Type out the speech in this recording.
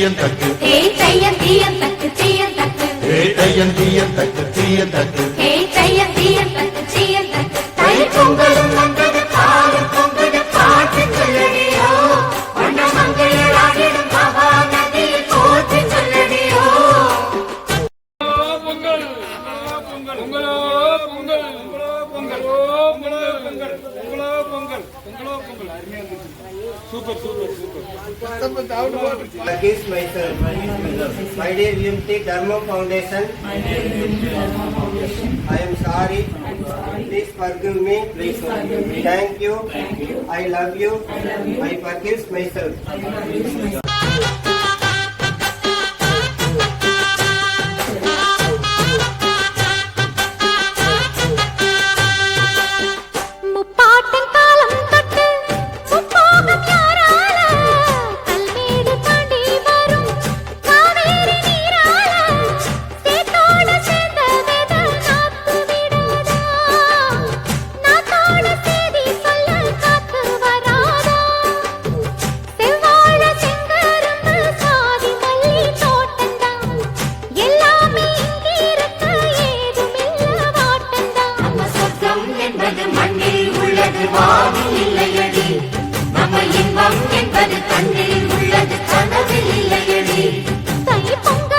தீயன் தக்கு ஹே தையன் தீயன் தக்கு தீயன் தக்கு ஹே தையன் தீயன் தக்கு தீயன் தக்கு ஹே தையன் தீயன் தக்கு தீயன் தக்கு தை பொங்கலும் வந்தது பாரு பொங்குது பாட்டு சொல்லடியோ வண்ண மங்கையராகிடும் பாபா நதியில் போற்றி சொல்லடியோ பொங்கல் பொங்கல் பொங்கலோ பொங்கல் பொங்கல் பொங்கலோ பொங்கல் பொங்கலோ பொங்கல் பொங்கலோ பொங்கல் அருமையா இருந்துச்சு super super super Forgive myself. My dear Unity Dharma Foundation. I am sorry. Please forgive me. Thank you. I love you. I forgive myself. இல்லையடி நம்ம இன்பம் என்பது கண்ணில் உள்ளது கனவில் இல்லையடி தை பொங்கல்